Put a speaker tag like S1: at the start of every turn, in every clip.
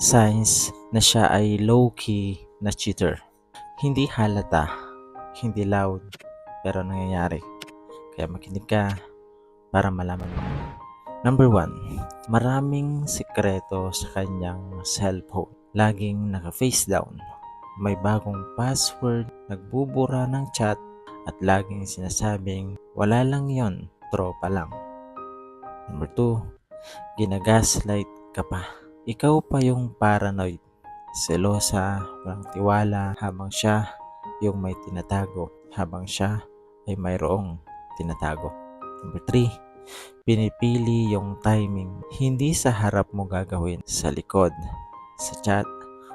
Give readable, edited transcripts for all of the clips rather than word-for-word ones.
S1: Signs na siya ay low-key na cheater. Hindi halata, hindi loud, pero nangyayari. Kaya makinig ka para malaman mo. Number 1, maraming sikreto sa kanyang cellphone. Laging naka-face down. May bagong password, nagbubura ng chat, at laging sinasabing, wala lang yon, tropa lang. Number 2, ginagaslight ka pa. Ikaw pa yung paranoid, selosa, walang tiwala, habang siya yung may tinatago, habang siya ay mayroong tinatago. Number 3, pinipili yung timing. Hindi sa harap mo gagawin, sa likod, sa chat,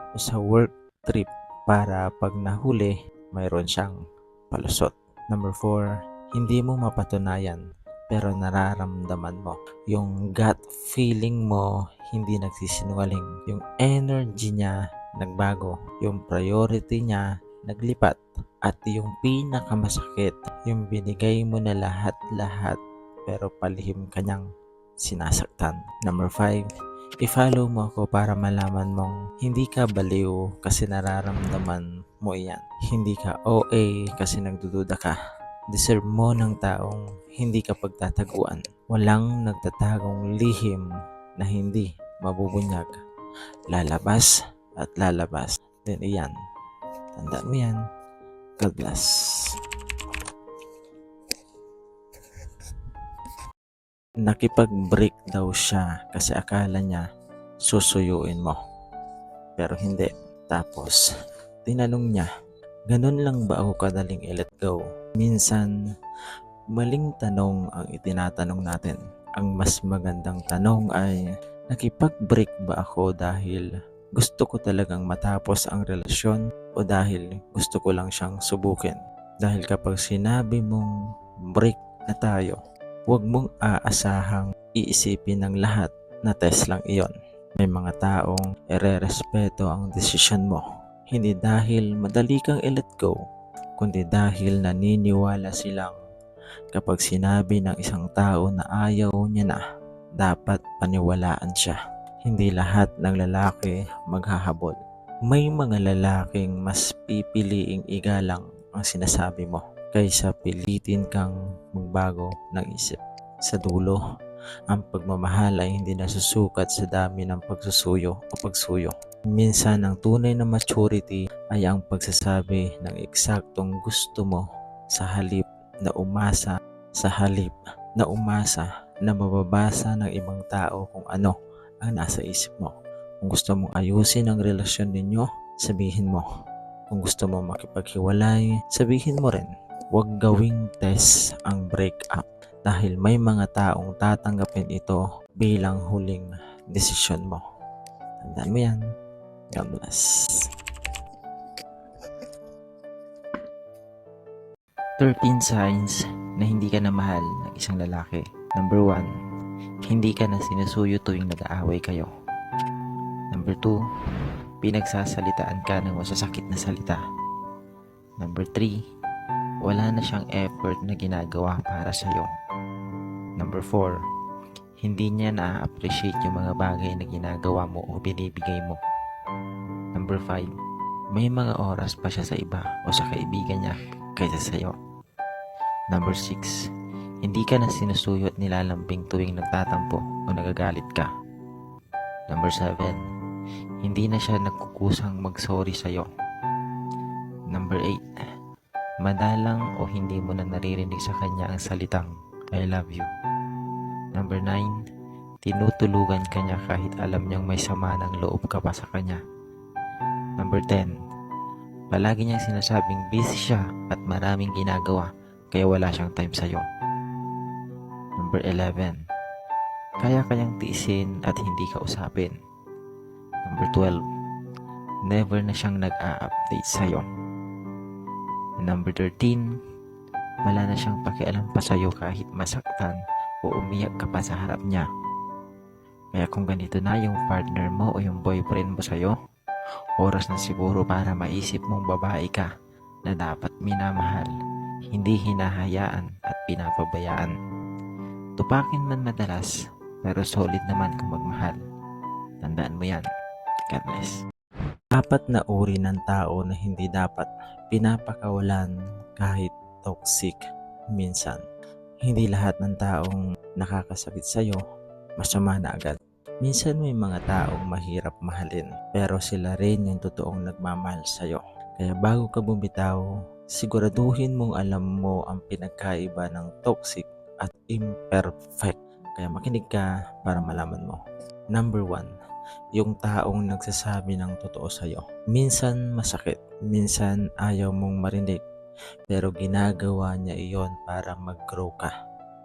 S1: o sa work trip para pag nahuli, mayroon siyang palusot. Number 4, hindi mo mapatunayan pero nararamdaman mo. Yung gut feeling mo hindi nagsisinungaling. Yung energy niya nagbago. Yung priority niya naglipat. At yung pinakamasakit, yung binigay mo na lahat-lahat pero palihim kanyang sinasaktan. Number 5, i-follow mo ako para malaman mong hindi ka baliw kasi nararamdaman mo iyan. Hindi ka OA kasi nagdududa ka. Deserve mo ng taong hindi ka pagtataguan. Walang nagtatagong lihim na hindi mabubunyag. Lalabas at lalabas din iyan. Tandaan mo yan. God bless. Nakipag-break daw siya kasi akala niya susuyuin mo. Pero hindi. Tapos, tinanong niya, ganun lang ba ako kadaling i-let go? Minsan, maling tanong ang itinatanong natin. Ang mas magandang tanong ay, nakipag-break ba ako dahil gusto ko talagang matapos ang relasyon o dahil gusto ko lang siyang subukin? Dahil kapag sinabi mong break na tayo, huwag mong aasahang iisipin ng lahat na test lang iyon. May mga taong ire-respeto ang desisyon mo. Hindi dahil madali kang i-let go, kundi dahil naniniwala silang kapag sinabi ng isang tao na ayaw niya na, dapat paniwalaan siya. Hindi lahat ng lalaki maghahabol. May mga lalaking mas pipiliing igalang ang sinasabi mo kaysa pilitin kang magbago ng isip. Sa dulo, ang pagmamahal ay hindi nasusukat sa dami ng pagsusuyo o pagsuyo. Minsan ang tunay na maturity ay ang pagsasabi ng eksaktong gusto mo sa halip na umasa na mababasa ng ibang tao kung ano ang nasa isip mo. Kung gusto mong ayusin ang relasyon ninyo, sabihin mo. Kung gusto mo makipaghiwalay, sabihin mo rin. Huwag gawing test ang breakup dahil may mga taong tatanggapin ito bilang huling desisyon mo. Tandaan mo yan. God bless. 13 signs na hindi ka na mahal ng isang lalaki. Number 1, hindi ka na sinusuyo tuwing nag-aaway kayo. Number 2, pinagsasalitaan ka ng masasakit na salita. Number 3, wala na siyang effort na ginagawa para sa'yo. Number 4, hindi niya na-appreciate yung mga bagay na ginagawa mo o binibigay mo. Number 5, may mga oras pa siya sa iba o sa kaibigan niya kaysa sa'yo. Number 6, hindi ka na sinusuyo at nilalambing tuwing nagtatampo o nagagalit ka. Number 7, hindi na siya nagkukusang mag-sorry sa'yo. Number 8, madalang o hindi mo na naririnig sa kanya ang salitang I love you. Number 9, tinutulugan ka niya kahit alam niyang may sama ng loob ka pa sa kanya. Number 10, palagi niyang sinasabing busy siya at maraming ginagawa kaya wala siyang time sa'yo. Number 11, kaya kayang tiisin at hindi ka usapin. Number 12, never na siyang nag-a-update sa'yo. Number 13, wala na siyang pakialam pa sa'yo kahit masaktan o umiyak ka pa sa harap niya. Kaya kung ganito na yung partner mo o yung boyfriend mo sa'yo, oras na siguro para maisip mong babae ka na dapat minamahal, hindi hinahayaan at pinapabayaan. Tupakin man madalas, pero solid naman kung magmahal. Tandaan mo yan. God bless. Apat na uri ng tao na hindi dapat pinapakawalan kahit toxic. Minsan, hindi lahat ng taong nakakasakit sa'yo, masama na agad. Minsan may mga taong mahirap mahalin, pero sila rin yung totoong nagmamahal sa'yo. Kaya bago ka bumitaw, siguraduhin mong alam mo ang pinagkaiba ng toxic at imperfect. Kaya makinig ka para malaman mo. Number 1, yung taong nagsasabi ng totoo sa'yo. Minsan masakit, minsan ayaw mong marinig, pero ginagawa niya iyon para mag-grow ka.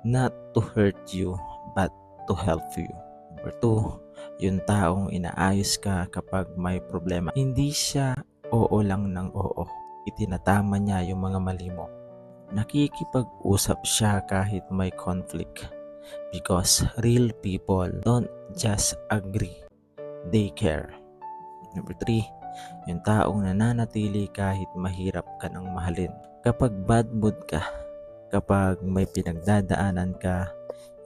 S1: Not to hurt you, but to help you. Number 2, yung taong inaayos ka kapag may problema. Hindi siya oo lang ng oo. Itinatama niya yung mga mali mo. Nakikipag-usap siya kahit may conflict. Because real people don't just agree, they care. Number 3, yung taong nananatili kahit mahirap ka nang mahalin. Kapag bad mood ka, kapag may pinagdadaanan ka,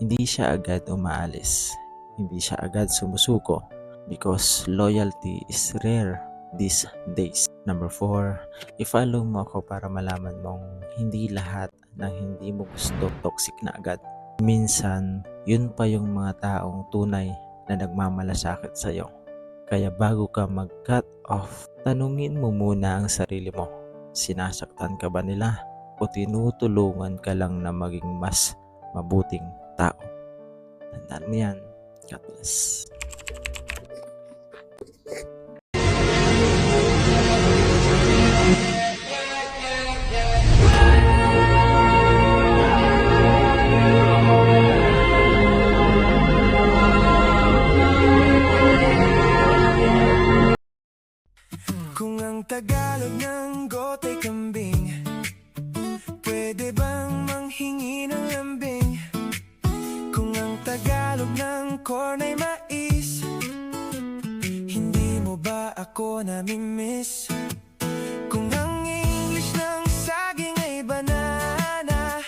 S1: hindi siya agad umaalis. Hindi siya agad sumusuko because loyalty is rare these days. Number 4, i-follow mo ako para malaman mong hindi lahat ng hindi mo gusto toxic na agad. Minsan, yun pa yung mga taong tunay na nagmamalasakit sa'yo. Kaya bago ka mag-cut off, tanungin mo muna ang sarili mo. Sinasaktan ka ba nila o tinutulungan ka lang na maging mas mabuting tao? Tandaan mo yan. God bless.
S2: Kung ang Tagalog ng gote kambing, pwede bang manghingi ng lambing? Kung ang Tagalog ng corn ay mais, hindi mo ba ako namimiss? Kung ang English ng saging ay banana,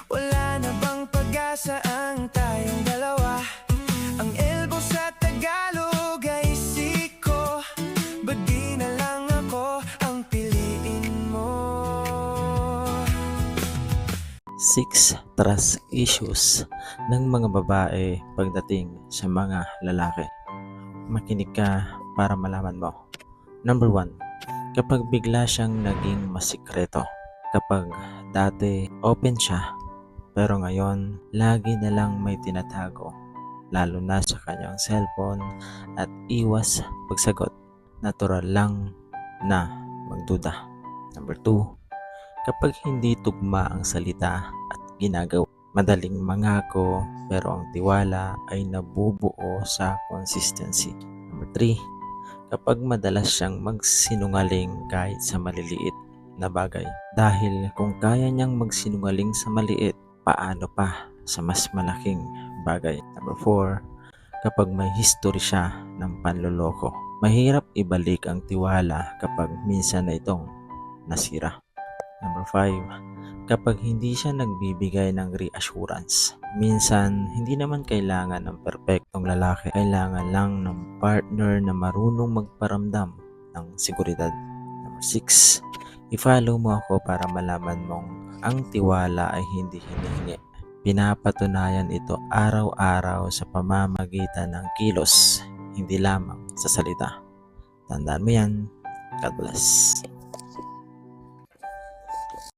S2: wala na bang pag-asa ang tayong dalawa? Ang elbow sa Tagalog ay siko, ba't di na lang ako ang piliin mo?
S1: 6 trust issues ng mga babae pagdating sa mga lalaki. Makinig ka para malaman mo. Number 1, kapag bigla siyang naging masikreto. Kapag dati open siya, pero ngayon lagi na lang may tinatago, lalo na sa kanyang cellphone at iwas pagsagot. Natural lang na magduda. Number 2, kapag hindi tugma ang salita at ginagawa. Madaling mangako pero ang tiwala ay nabubuo sa consistency. Number 3, kapag madalas siyang magsinungaling kahit sa maliliit na bagay. Dahil kung kaya niyang magsinungaling sa maliit, paano pa sa mas malaking bagay. Number 4, kapag may history siya ng panloloko. Mahirap ibalik ang tiwala kapag minsan na itong nasira. Number 5, kapag hindi siya nagbibigay ng reassurance. Minsan, hindi naman kailangan ng perpektong lalaki. Kailangan lang ng partner na marunong magparamdam ng seguridad. Number 6, i-follow mo ako para malaman mong ang tiwala ay hindi hinihingi. Pinapatunayan ito araw-araw sa pamamagitan ng kilos, hindi lamang sa salita. Tandaan mo yan. God bless.